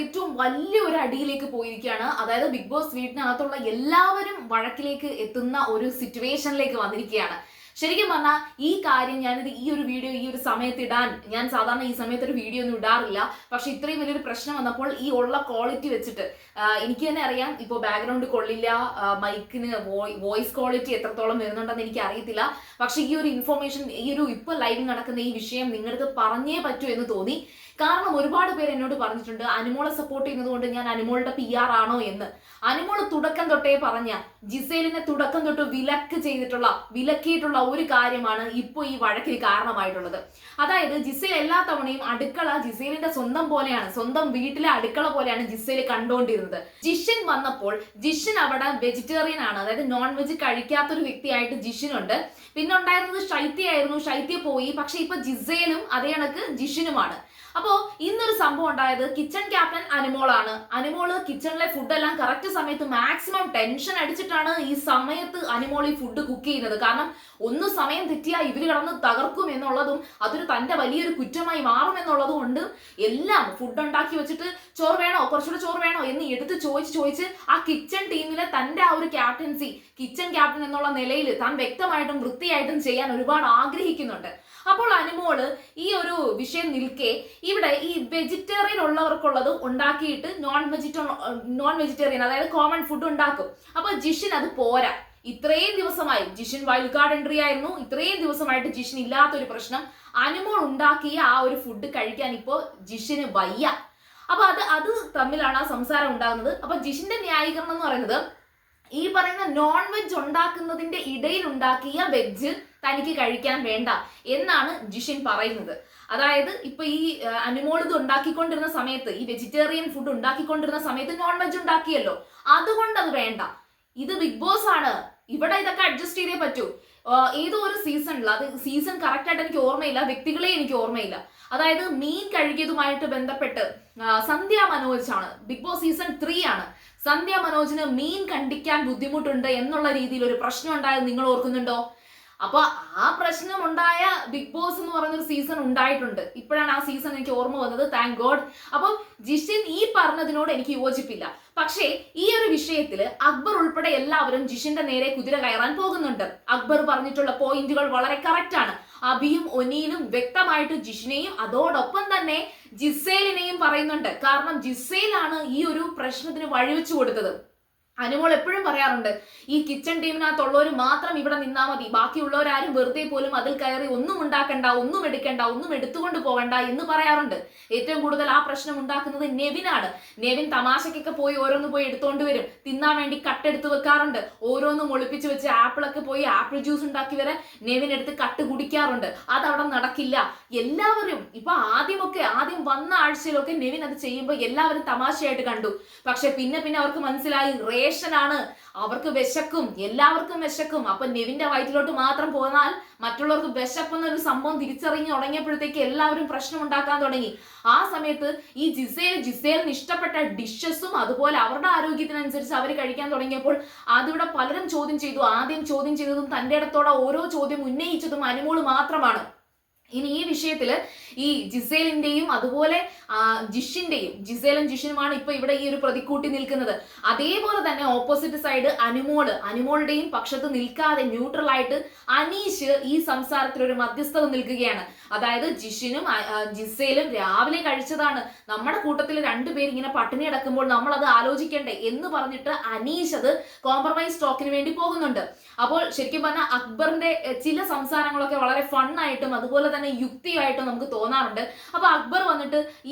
ഏറ്റവും വലിയൊരു അടിയിലേക്ക് പോയിരിക്കുകയാണ്. അതായത് ബിഗ് ബോസ് വീട്ടിനകത്തുള്ള എല്ലാവരും വഴക്കിലേക്ക് എത്തുന്ന ഒരു സിറ്റുവേഷനിലേക്ക് വന്നിരിക്കുകയാണ്. ശരിക്കും പറഞ്ഞാൽ ഈ കാര്യം ഞാനിത് ഈ ഒരു വീഡിയോ ഈ ഒരു സമയത്ത് ഇടാൻ ഞാൻ സാധാരണ ഈ സമയത്ത് ഒരു വീഡിയോ ഒന്നും ഇടാറില്ല. പക്ഷെ ഇത്രയും വലിയൊരു പ്രശ്നം വന്നപ്പോൾ ഈ ഉള്ള ക്വാളിറ്റി വെച്ചിട്ട് എനിക്ക് തന്നെ അറിയാം, ഇപ്പോൾ ബാക്ക്ഗ്രൗണ്ട് കൊള്ളില്ല, മൈക്കിന് വോയിസ് ക്വാളിറ്റി എത്രത്തോളം വരുന്നുണ്ടെന്ന് എനിക്ക് അറിയത്തില്ല. പക്ഷെ ഈ ഒരു ഇൻഫോർമേഷൻ ഈ ഒരു ഇപ്പോൾ ലൈവിൽ നടക്കുന്ന ഈ വിഷയം നിങ്ങളുടെ പറഞ്ഞേ പറ്റൂ എന്ന് തോന്നി. കാരണം ഒരുപാട് പേര് എന്നോട് പറഞ്ഞിട്ടുണ്ട് അനുമോളെ സപ്പോർട്ട് ചെയ്യുന്നത് കൊണ്ട് ഞാൻ അനുമോളുടെ PR ആണോ എന്ന്. അനുമോള് തുടക്കം തൊട്ടേ പറഞ്ഞ ജിസേലിനെ തുടക്കം തൊട്ട് വിലക്കിയിട്ടുള്ള ഒരു കാര്യമാണ് ഇപ്പോൾ ഈ വഴക്കിന് കാരണമായിട്ടുള്ളത്. അതായത് ജിസേൽ എല്ലാ തവണയും അടുക്കള ജിസേലിന്റെ സ്വന്തം പോലെയാണ്, സ്വന്തം വീട്ടിലെ അടുക്കള പോലെയാണ് ജിസേൽ കണ്ടുകൊണ്ടിരുന്നത്. ജിഷിൻ വന്നപ്പോൾ ജിഷിൻ അവിടെ വെജിറ്റേറിയൻ ആണ്, അതായത് നോൺ വെജ് കഴിക്കാത്തൊരു വ്യക്തിയായിട്ട് ജിഷിനുണ്ട്. പിന്നെ ഉണ്ടായിരുന്നത് ശൈത്യയായിരുന്നു, ശൈത്യ പോയി. പക്ഷെ ഇപ്പൊ ജിസേലും അതേ കണക്ക് ജിഷിനുമാണ്. അപ്പോ ഇന്നൊരു സംഭവം ഉണ്ടായത് കിച്ചൺ ക്യാപ്റ്റൻ അനുമോളാണ്. അനുമോള് കിച്ചണിലെ ഫുഡെല്ലാം കറക്റ്റ് സമയത്ത് മാക്സിമം ടെൻഷൻ അടിച്ചിട്ടാണ് ഈ സമയത്ത് അനുമോൾ ഈ ഫുഡ് കുക്ക് ചെയ്യുന്നത്. കാരണം ഒന്ന് സമയം തെറ്റിയാൽ ഇവര് കിടന്ന് തകർക്കും എന്നുള്ളതും അതൊരു തന്റെ വലിയൊരു കുറ്റമായി മാറും എന്നുള്ളതും കൊണ്ട് എല്ലാം ഫുഡ് ഉണ്ടാക്കി വെച്ചിട്ട് ചോറ് വേണോ, കുറച്ചുകൂടെ ചോറ് വേണോ എന്ന് എടുത്ത് ചോദിച്ച് ആ കിച്ചൺ ടീമിലെ തന്റെ ആ ഒരു ക്യാപ്റ്റൻസി, കിച്ചൺ ക്യാപ്റ്റൻ എന്നുള്ള നിലയിൽ താൻ വ്യക്തമായിട്ടും വൃത്തിയായിട്ടും ചെയ്യാൻ ഒരുപാട് ആഗ്രഹിക്കുന്നുണ്ട്. അപ്പോൾ അനുമോള് ഈ ഒരു വിഷയം നിൽക്കെ ഇവിടെ ഈ വെജിറ്റേറിയൻ ഉള്ളവർക്കുള്ളത് ഉണ്ടാക്കിയിട്ട് നോൺ വെജിറ്റേറിയൻ അതായത് കോമൺ ഫുഡ് ഉണ്ടാക്കും. അപ്പൊ ജിഷിൻ അത് പോരാ. ഇത്രയും ദിവസമായി ജിഷിൻ വൈൽഡ് കാർഡ് എൻട്രി ആയിരുന്നു. ഇത്രയും ദിവസമായിട്ട് ജിഷിൻ ഇല്ലാത്തൊരു പ്രശ്നം, അനുമോൾ ഉണ്ടാക്കിയ ആ ഒരു ഫുഡ് കഴിക്കാൻ ഇപ്പോ ജിഷിന് വയ്യ. അപ്പൊ അത് തമ്മിലാണ് ആ സംസാരം ഉണ്ടാകുന്നത്. അപ്പൊ ജിഷിന്റെ ന്യായീകരണം എന്ന് പറയുന്നത് ഈ പറയുന്ന നോൺ വെജ് ഉണ്ടാക്കുന്നതിന്റെ ഇടയിൽ ഉണ്ടാക്കിയ വെജ് തനിക്ക് കഴിക്കാൻ വേണ്ട എന്നാണ് ജിഷിൻ പറയുന്നത്. അതായത് ഇപ്പൊ ഈ അനുമോൾ ഇത് ഉണ്ടാക്കിക്കൊണ്ടിരുന്ന സമയത്ത്, ഈ വെജിറ്റേറിയൻ ഫുഡ് ഉണ്ടാക്കിക്കൊണ്ടിരുന്ന സമയത്ത് നോൺ വെജ് ഉണ്ടാക്കിയല്ലോ, അതുകൊണ്ട് അത് വേണ്ട. ഇത് ബിഗ് ബോസ് ആണ്, ഇവിടെ ഇതൊക്കെ അഡ്ജസ്റ്റ് ചെയ്തേ പറ്റൂ. ഏതോ ഒരു സീസണിൽ, അത് സീസൺ കറക്റ്റ് ആയിട്ട് എനിക്ക് ഓർമ്മയില്ല, വ്യക്തികളെ എനിക്ക് ഓർമ്മയില്ല. അതായത് മീൻ കഴുകിയതുമായിട്ട് ബന്ധപ്പെട്ട് സന്ധ്യ മനോജ് ആണ്, ബിഗ് ബോസ് സീസൺ 3 ആണ്. സന്ധ്യ മനോജിന് മീൻ കണ്ടിക്കാൻ ബുദ്ധിമുട്ടുണ്ട് എന്നുള്ള രീതിയിൽ ഒരു പ്രശ്നം ഉണ്ടായത് നിങ്ങൾ ഓർക്കുന്നുണ്ടോ? അപ്പൊ ആ പ്രശ്നം ഉണ്ടായ ബിഗ് ബോസ് എന്ന് പറയുന്ന ഒരു സീസൺ ഉണ്ടായിട്ടുണ്ട്. ഇപ്പോഴാണ് ആ സീസൺ എനിക്ക് ഓർമ്മ വന്നത്, താങ്ക് ഗോഡ്. അപ്പം ജിഷിൻ ഈ പറഞ്ഞതിനോട് എനിക്ക് യോജിപ്പില്ല. പക്ഷേ ഈ ഒരു വിഷയത്തിൽ അക്ബർ ഉൾപ്പെടെ എല്ലാവരും ജിഷിന്റെ നേരെ കുതിര കയറാൻ പോകുന്നുണ്ട്. അക്ബർ പറഞ്ഞിട്ടുള്ള പോയിന്റുകൾ വളരെ കറക്റ്റ് ആണ്. അഭിയും ഒനീലും വ്യക്തമായിട്ട് ജിഷിനെയും അതോടൊപ്പം തന്നെ ജിസേലിനെയും പറയുന്നുണ്ട്. കാരണം ജിസേലാണ് ഈ ഒരു പ്രശ്നത്തിന് വഴിവെച്ചു കൊടുത്തത്. അനുമോൾ എപ്പോഴും പറയാറുണ്ട്, ഈ കിച്ചൺ ടീമിനകത്തുള്ളവർ മാത്രം ഇവിടെ നിന്നാ മതി, ബാക്കിയുള്ളവരാരും വെറുതെ പോലും അതിൽ കയറി ഒന്നും ഉണ്ടാക്കണ്ട, ഒന്നും എടുക്കണ്ട, ഒന്നും എടുത്തുകൊണ്ട് പോകണ്ട എന്ന് പറയാറുണ്ട്. ഏറ്റവും കൂടുതൽ ആ പ്രശ്നം ഉണ്ടാക്കുന്നത് നെവിനാണ്. നെവിൻ തമാശക്കൊക്കെ പോയി ഓരോന്ന് പോയി എടുത്തോണ്ട് വരും, തിന്നാൻ വേണ്ടി കട്ടെടുത്ത് വെക്കാറുണ്ട്, ഓരോന്നും ഒളിപ്പിച്ച് വെച്ച് ആപ്പിളൊക്കെ പോയി ആപ്പിൾ ജ്യൂസ് ഉണ്ടാക്കി വരെ നെവിൻ എടുത്ത് കട്ട് കുടിക്കാറുണ്ട്. അതവിടെ നടക്കില്ല. എല്ലാവരും ഇപ്പൊ ആദ്യം വന്ന ആഴ്ചയിലൊക്കെ നെവിൻ അത് ചെയ്യുമ്പോൾ എല്ലാവരും തമാശയായിട്ട് കണ്ടു. പക്ഷെ പിന്നെ അവർക്ക് മനസ്സിലായി റേഷനാണ്, അവർക്ക് വിശക്കും, എല്ലാവർക്കും വിശക്കും. അപ്പൊ നെവിന്റെ വയറ്റിലോട്ട് മാത്രം പോന്നാൽ മറ്റുള്ളവർക്ക് വിശപ്പെന്നൊരു സംഭവം തിരിച്ചറിഞ്ഞ് തുടങ്ങിയപ്പോഴത്തേക്ക് എല്ലാവരും പ്രശ്നം ഉണ്ടാക്കാൻ തുടങ്ങി. ആ സമയത്ത് ഈ ജിസേലിന് ഇഷ്ടപ്പെട്ട ഡിഷസും അതുപോലെ അവരുടെ ആരോഗ്യത്തിനനുസരിച്ച് അവർ കഴിക്കാൻ തുടങ്ങിയപ്പോൾ അതിവിടെ പലരും ചോദ്യം ചെയ്തു. ആദ്യം ചോദ്യം ചെയ്തതും തന്റെ ഇടത്തോടെ ഓരോ ചോദ്യം ഉന്നയിച്ചതും അനുമോള് മാത്രമാണ്. ഇനി ഈ വിഷയത്തില് ഈ ജിസേലിന്റെയും അതുപോലെ ജിസേലും ജിഷിനുമാണ് ഇപ്പൊ ഇവിടെ ഈ ഒരു പ്രതിക്കൂട്ടി നിൽക്കുന്നത്. അതേപോലെ തന്നെ ഓപ്പോസിറ്റ് സൈഡ് അനുമോളുടെയും പക്ഷത്ത് നിൽക്കാതെ ന്യൂട്രൽ ആയിട്ട് അനീഷ് ഈ സംസാരത്തിൽ ഒരു മധ്യസ്ഥത നിൽക്കുകയാണ്. അതായത് ജിഷിനും ജിസേലും രാവിലെ കഴിച്ചതാണ്, നമ്മുടെ കൂട്ടത്തിൽ രണ്ടുപേർ ഇങ്ങനെ പട്ടിണി കിടക്കുമ്പോൾ നമ്മൾ അത് ആലോചിക്കണ്ടേ എന്ന് പറഞ്ഞിട്ട് അനീഷ് അത് കോംപ്രമൈസ് ടോക്കിന് വേണ്ടി പോകുന്നുണ്ട്. അപ്പോൾ ശരിക്കും പറഞ്ഞാൽ അക്ബറിന്റെ ചില സംസാരങ്ങളൊക്കെ വളരെ ഫണ്ണായിട്ടും അതുപോലെ തന്നെ യുക്തിയായിട്ടും നമുക്ക് തോന്നാറുണ്ട്. അപ്പൊ അക്ബർ വന്നിട്ട്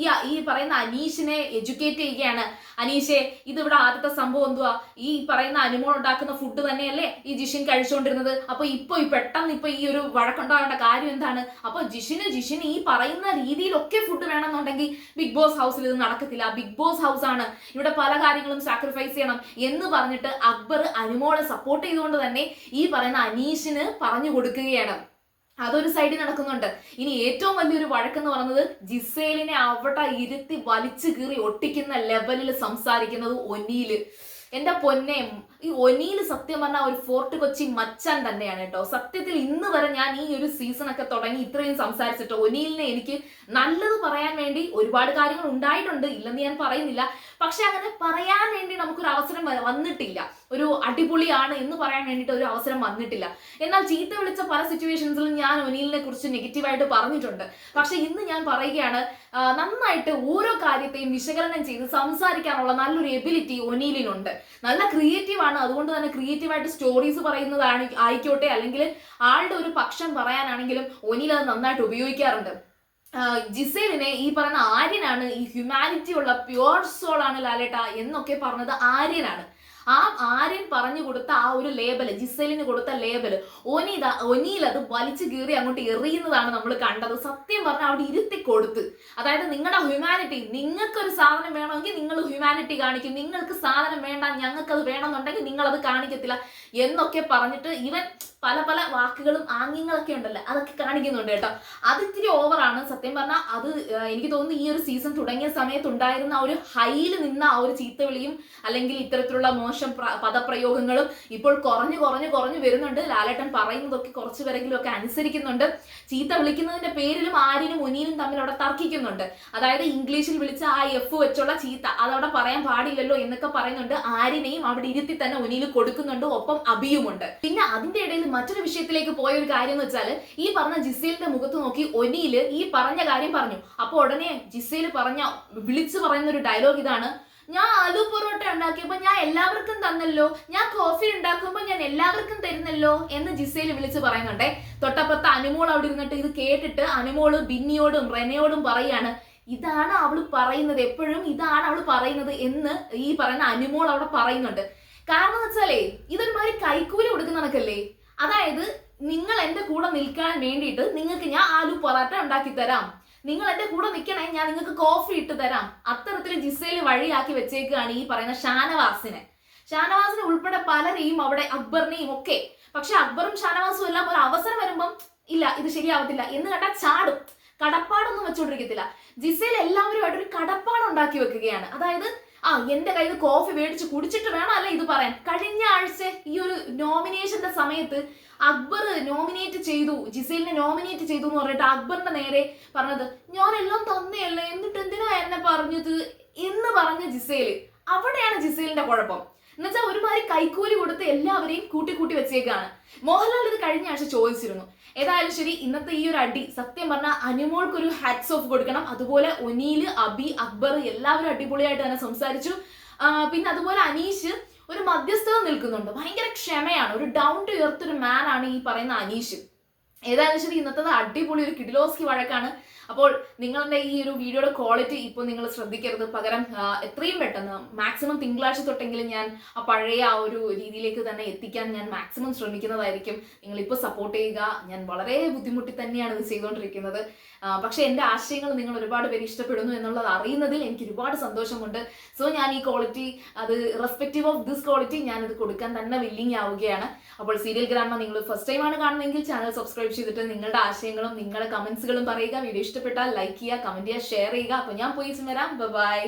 ഈ പറയുന്ന അനീഷിനെ എഡ്യൂക്കേറ്റ് ചെയ്യുകയാണ്. അനീഷെ, ഇതിവിടെ ആദ്യത്തെ സംഭവം എന്തുവാ, ഈ പറയുന്ന അനുമോൾ ഉണ്ടാക്കുന്ന ഫുഡ് തന്നെയല്ലേ ഈ ജിഷിൻ കഴിച്ചുകൊണ്ടിരുന്നത്? അപ്പൊ പെട്ടെന്ന് ഈ ഒരു വഴക്കുണ്ടാകേണ്ട കാര്യം എന്താണ്? അപ്പൊ ജിഷിന് ഈ പറയുന്ന രീതിയിലൊക്കെ ഫുഡ് വേണമെന്നുണ്ടെങ്കിൽ ബിഗ് ബോസ് ഹൗസിൽ ഇത് നടക്കത്തില്ല. ബിഗ് ബോസ് ഹൗസ് ആണ്, ഇവിടെ പല കാര്യങ്ങളും സാക്രിഫൈസ് ചെയ്യണം എന്ന് പറഞ്ഞിട്ട് അക്ബർ അനുമോളെ സപ്പോർട്ട് ചെയ്തുകൊണ്ട് തന്നെ ഈ പറയുന്ന അനീഷിന് പറഞ്ഞു കൊടുക്കുകയാണ്. അതൊരു സൈഡിൽ നടക്കുന്നുണ്ട്. ഇനി ഏറ്റവും വലിയൊരു വഴക്കെന്ന് പറയുന്നത് ജിസേലിനെ അവിടെ ഇരുത്തി വലിച്ചു കീറി ഒട്ടിക്കുന്ന ലെവലിൽ സംസാരിക്കുന്നത് ഒനീല്. എന്റെ പൊന്നെ, ഈ ഒനീൽ സത്യം പറഞ്ഞാൽ ഒരു ഫോർട്ട് കൊച്ചി മച്ചാൻ തന്നെയാണ് കേട്ടോ. സത്യത്തിൽ ഇന്ന് വരെ ഞാൻ ഈ ഒരു സീസൺ ഒക്കെ തുടങ്ങി ഇത്രയും സംസാരിച്ചിട്ടോ ഒനീലിനെ എനിക്ക് നല്ലത് പറയാൻ വേണ്ടി ഒരുപാട് കാര്യങ്ങൾ ഉണ്ടായിട്ടുണ്ട്, ഇല്ലെന്ന് ഞാൻ പറയുന്നില്ല. പക്ഷെ അങ്ങനെ പറയാൻ വേണ്ടി നമുക്കൊരു അവസരം വന്നിട്ടില്ല. ഒരു അടിപൊളിയാണ് എന്ന് പറയാൻ വേണ്ടിയിട്ട് ഒരു അവസരം വന്നിട്ടില്ല. എന്നാൽ ചീത്ത വിളിച്ച പല സിറ്റുവേഷൻസിലും ഞാൻ ഒനീലിനെ കുറിച്ച് നെഗറ്റീവായിട്ട് പറഞ്ഞിട്ടുണ്ട്. പക്ഷെ ഇന്ന് ഞാൻ പറയുകയാണ്, നന്നായിട്ട് ഓരോ കാര്യത്തെയും വിശകലനം ചെയ്ത് സംസാരിക്കാനുള്ള നല്ലൊരു എബിലിറ്റി ഒനീലിനുണ്ട്. നല്ല ക്രിയേറ്റീവ് ആണ്. അതുകൊണ്ട് തന്നെ ക്രിയേറ്റീവായിട്ട് സ്റ്റോറീസ് പറയുന്നതാണ് ആയിക്കോട്ടെ, അല്ലെങ്കിൽ ആളുടെ ഒരു പക്ഷം പറയാനാണെങ്കിലും ഒനീൽ അത് നന്നായിട്ട് ഉപയോഗിക്കാറുണ്ട്. ജിസേലിനെ ഈ പറയുന്ന ആര്യനാണ്, ഈ ഹ്യൂമാനിറ്റി ഉള്ള പ്യുവർ സോൾ ആണ് ലാലേട്ട എന്നൊക്കെ പറഞ്ഞത് ആര്യനാണ്. ആ ആര്യൻ പറഞ്ഞു കൊടുത്ത ആ ഒരു ലേബല്, ജിസേലിന് കൊടുത്ത ലേബല് ഒനീൽ അത് വലിച്ചു കീറി അങ്ങോട്ട് എറിയുന്നതാണ് നമ്മൾ കണ്ടത്. സത്യം പറഞ്ഞാൽ അവിടെ ഇരുത്തി കൊടുത്ത്, അതായത് നിങ്ങളുടെ ഹ്യൂമാനിറ്റി, നിങ്ങൾക്കൊരു സാധനം വേണമെങ്കിൽ നിങ്ങൾ ഹ്യൂമാനിറ്റി കാണിക്കും, നിങ്ങൾക്ക് സാധനം വേണ്ട ഞങ്ങൾക്കത് വേണമെന്നുണ്ടെങ്കിൽ നിങ്ങളത് കാണിക്കത്തില്ല എന്നൊക്കെ പറഞ്ഞിട്ട് ഇവൻ പല പല വാക്കുകളും ആംഗ്യങ്ങളൊക്കെ ഉണ്ടല്ലോ, അതൊക്കെ കാണിക്കുന്നുണ്ട് കേട്ടോ. അത് ഇത്തിരി ഓവറാണ് സത്യം പറഞ്ഞാൽ. അത് എനിക്ക് തോന്നുന്നു ഈ ഒരു സീസൺ തുടങ്ങിയ സമയത്ത് ഉണ്ടായിരുന്ന ആ ഒരു ഹൈയിൽ നിന്ന ആ ഒരു ചീത്തവിളിയും അല്ലെങ്കിൽ ഇത്തരത്തിലുള്ള മോശം പദപ്രയോഗങ്ങളും ഇപ്പോൾ കുറഞ്ഞു വരുന്നുണ്ട്. ലാലേട്ടൻ പറയുന്നതൊക്കെ കുറച്ചു പേരെങ്കിലും ഒക്കെ അനുസരിക്കുന്നുണ്ട്. ചീത്ത വിളിക്കുന്നതിന്റെ പേരിലും ആര്യനും ഒനീലും തമ്മിൽ അവിടെ തർക്കിക്കുന്നുണ്ട്. അതായത് ഇംഗ്ലീഷിൽ വിളിച്ച ആ എഫ് വെച്ചുള്ള ചീത്ത അതവിടെ പറയാൻ പാടില്ലല്ലോ എന്നൊക്കെ പറയുന്നുണ്ട്. ആര്യനെയും അവിടെ ഇരുത്തി തന്നെ ഒനീൽ കൊടുക്കുന്നുണ്ട്, ഒപ്പം അഭിയുമുണ്ട്. പിന്നെ അതിന്റെ ഇടയിൽ മറ്റൊരു വിഷയത്തിലേക്ക് പോയ ഒരു കാര്യം എന്ന് വെച്ചാൽ, ഈ പറഞ്ഞ ജിസേലിന്റെ മുഖത്ത് നോക്കി ഒനീല് ഈ പറഞ്ഞ കാര്യം പറഞ്ഞു. അപ്പൊ ഉടനെ ജിസേല് വിളിച്ചു പറയുന്ന ഒരു ഡയലോഗ് ഇതാണ്: ഞാൻ ആലു പൊറോട്ട ഉണ്ടാക്കിയപ്പോ ഞാൻ എല്ലാവർക്കും തന്നല്ലോ, ഞാൻ കോഫി ഉണ്ടാക്കുമ്പോ ഞാൻ എല്ലാവർക്കും തരുന്നല്ലോ എന്ന് ജിസേല് വിളിച്ച് പറയുന്നുണ്ടേ. തൊട്ടപ്പുറത്ത് അനുമോൾ അവിടെ ഇരുന്നിട്ട് ഇത് കേട്ടിട്ട് അനുമോള് ബിന്നിയോടും റെനയോടും പറയാണ്, ഇതാണ് അവള് പറയുന്നത്, എപ്പോഴും ഇതാണ് അവള് പറയുന്നത് എന്ന് ഈ പറയുന്ന അനുമോൾ അവിടെ പറയുന്നുണ്ട്. കാരണം എന്ന് വെച്ചാലേ ഇതൊരുമാതിരി കൈക്കൂലി കൊടുക്കുന്ന കണക്കല്ലേ. അതായത് നിങ്ങൾ എന്റെ കൂടെ നിൽക്കാൻ വേണ്ടിയിട്ട് നിങ്ങൾക്ക് ഞാൻ ആലു പൊറാട്ട ഉണ്ടാക്കി തരാം, നിങ്ങൾ എന്റെ കൂടെ നിൽക്കണേ, ഞാൻ നിങ്ങൾക്ക് കോഫി ഇട്ട് തരാം. അത്തരത്തിൽ ജിസേല് വഴിയാക്കി വെച്ചേക്കാണ് ഈ പറയുന്ന ഷാനവാസിനെ ഉൾപ്പെടെ പലരെയും, അവിടെ അക്ബറിനെയും ഒക്കെ. പക്ഷെ അക്ബറും ഷാനവാസും എല്ലാം ഒരു അവസരം വരുമ്പം ഇല്ല ഇത് ശരിയാവത്തില്ല എന്ന് കണ്ടാൽ ചാടും. കടപ്പാടൊന്നും വെച്ചോണ്ടിരിക്കത്തില്ല. ജിസേൽ എല്ലാവരുമായിട്ട് ഒരു കടപ്പാട് ഉണ്ടാക്കി വെക്കുകയാണ്. അതായത് എന്റെ കയ്യിൽ കോഫി മേടിച്ച് കുടിച്ചിട്ട് വേണം അല്ലെ ഇത് പറയാൻ. കഴിഞ്ഞ ആഴ്ച ഈ ഒരു നോമിനേഷന്റെ സമയത്ത് അക്ബർ ജിസേലിനെ നോമിനേറ്റ് ചെയ്തു എന്ന് പറഞ്ഞിട്ട് അക്ബറിന്റെ നേരെ പറഞ്ഞത്, ഞാൻ എല്ലാം തന്നെയല്ലേ എന്നിട്ട് എന്തിനാ എന്നെ പറഞ്ഞത് എന്ന് പറഞ്ഞ ജിസേല്. അവിടെയാണ് ജിസേലിന്റെ കുഴപ്പം. എന്നുവെച്ചാൽ ഒരുമാതിരി കൈക്കൂലി കൊടുത്ത് എല്ലാവരെയും കൂട്ടി വെച്ചേക്കാണ്. മോഹൻലാൽ ഇത് കഴിഞ്ഞ ആഴ്ച ചോദിച്ചിരുന്നു. ഏതായാലും ശരി, ഇന്നത്തെ ഈ ഒരു അടി സത്യം പറഞ്ഞാൽ അനുമോൾക്കൊരു ഹാറ്റ്സ് ഓഫ് കൊടുക്കണം. അതുപോലെ ഒനീല്, അബി, അക്ബർ എല്ലാവരും അടിപൊളിയായിട്ട് തന്നെ സംസാരിച്ചു. പിന്നെ അതുപോലെ അനീഷ് ഒരു മധ്യസ്ഥത നിൽക്കുന്നുണ്ട്. ഭയങ്കര ക്ഷമയാണ്, ഒരു ഡൗൺ ടു എർത്ത് ഒരു മാൻ ആണ് ഈ പറയുന്ന അനീഷ്. ഏതായാലും ശരി, ഇന്നത്തെ അടിപൊളി ഒരു കിഡിലോസ്കി വഴക്കാണ്. അപ്പോൾ നിങ്ങളുടെ ഈ ഒരു വീഡിയോയുടെ ക്വാളിറ്റി ഇപ്പോൾ നിങ്ങൾ ശ്രദ്ധിക്കരുത്. പകരം എത്രയും പെട്ടെന്ന് മാക്സിമം തിങ്കളാഴ്ച തൊട്ടെങ്കിലും ഞാൻ ആ പഴയ ആ ഒരു രീതിയിലേക്ക് തന്നെ എത്തിക്കാൻ ഞാൻ മാക്സിമം ശ്രമിക്കുന്നതായിരിക്കും. നിങ്ങളിപ്പോൾ സപ്പോർട്ട് ചെയ്യുക. ഞാൻ വളരെ ബുദ്ധിമുട്ടി തന്നെയാണ് ഇത് ചെയ്തുകൊണ്ടിരിക്കുന്നത്. പക്ഷെ എൻ്റെ ആശയങ്ങൾ നിങ്ങൾ ഒരുപാട് പേര് ഇഷ്ടപ്പെടുന്നു എന്നുള്ളത് അറിയുന്നതിൽ എനിക്ക് ഒരുപാട് സന്തോഷമുണ്ട്. സോ ഞാൻ ഈ ക്വാളിറ്റി, അത് റെസ്പെക്റ്റീവ് ഓഫ് ദിസ് ക്വാളിറ്റി, ഞാനിത് കൊടുക്കാൻ തന്നെ വില്ലിങ് ആവുകയാണ്. അപ്പോൾ സീരിയൽ ഗ്രാമ നിങ്ങൾ ഫസ്റ്റ് ടൈമാണ് കാണുന്നതെങ്കിൽ ചാനൽ സബ്സ്ക്രൈബ് ചെയ്തിട്ട് നിങ്ങളുടെ ആശയങ്ങളും നിങ്ങളുടെ കമന്റ്സുകളും പറയുക. വീഡിയോ ഇഷ്ടപ്പെട്ടാൽ ലൈക്ക് ചെയ്യുക, കമന്റ് ചെയ്യുക, ഷെയർ ചെയ്യുക. അപ്പോൾ ഞാൻ പോയി വരാം. ബൈ.